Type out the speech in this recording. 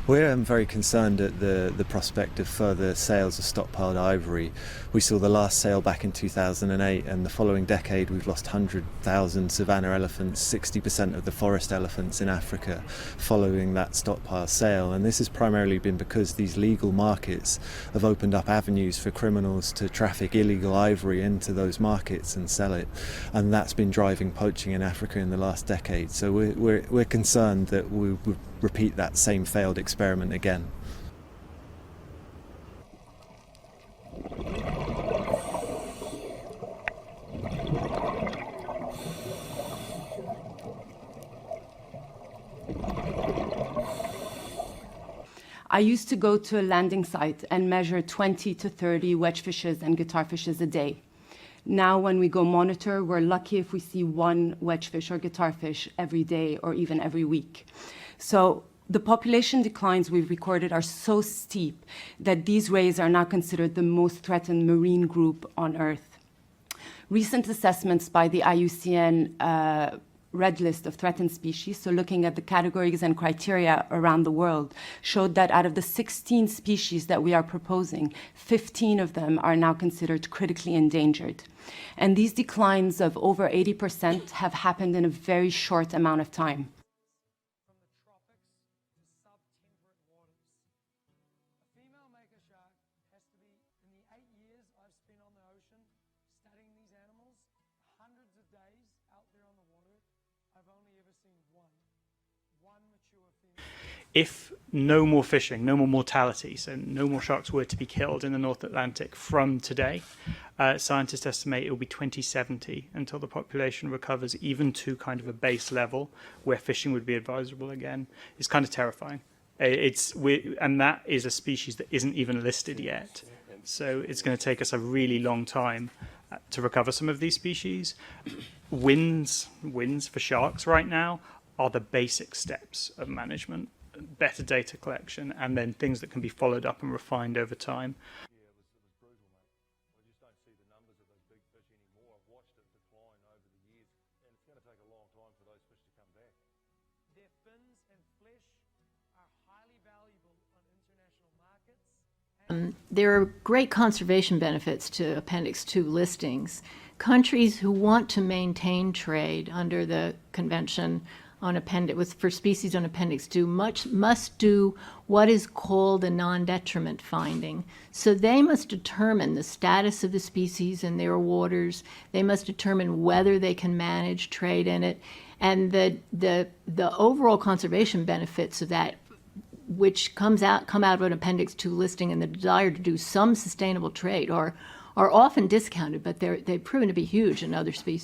We're very concerned at the prospect of further sales of stockpiled ivory. We saw the last sale back in 2008, and the following decade we've lost 100,000 savanna elephants, 60% of the forest elephants in Africa following that stockpile sale. And this has primarily been because these legal markets have opened up avenues for criminals to traffic illegal ivory into those markets and sell it. And that's been driving poaching in Africa in the last decade. So we're concerned that we would repeat that same failed experiment again. I used to go to a landing site and measure 20 to 30 wedgefishes and guitarfishes a day. Now when we go monitor, we're lucky if we see one wedgefish or guitarfish every day or even every week. So the population declines we've recorded are so steep that these rays are now considered the most threatened marine group on Earth. Recent assessments by the IUCN Red List of Threatened Species, so looking at the categories and criteria around the world, showed that out of the 16 species that we are proposing, 15 of them are now considered critically endangered. And these declines of over 80% have happened in a very short amount of time. If no more fishing, no more mortality, so no more sharks were to be killed in the North Atlantic from today, scientists estimate it will be 2070 until the population recovers even to kind of a base level where fishing would be advisable again. It's kind of terrifying. And that is a species that isn't even listed yet. So it's going to take us a really long time to recover some of these species. Wins for sharks right now are the basic steps of management. Better data collection, and then things that can be followed up and refined over time. Yeah, it was brutal, mate. We just don't see the numbers of those big fish anymore. I've watched it decline over the years, and it's going to take a long time for those fish to come back. Their fins and flesh are highly valuable on international markets. There are great conservation benefits to Appendix 2 listings. Countries who want to maintain trade under the Convention on for species on Appendix 2 must do what is called a non-detriment finding. So they must determine the status of the species in their waters. They must determine whether they can manage trade in it. And the overall conservation benefits of that, which come out of an Appendix 2 listing, and the desire to do some sustainable trade are often discounted, but they've proven to be huge in other species.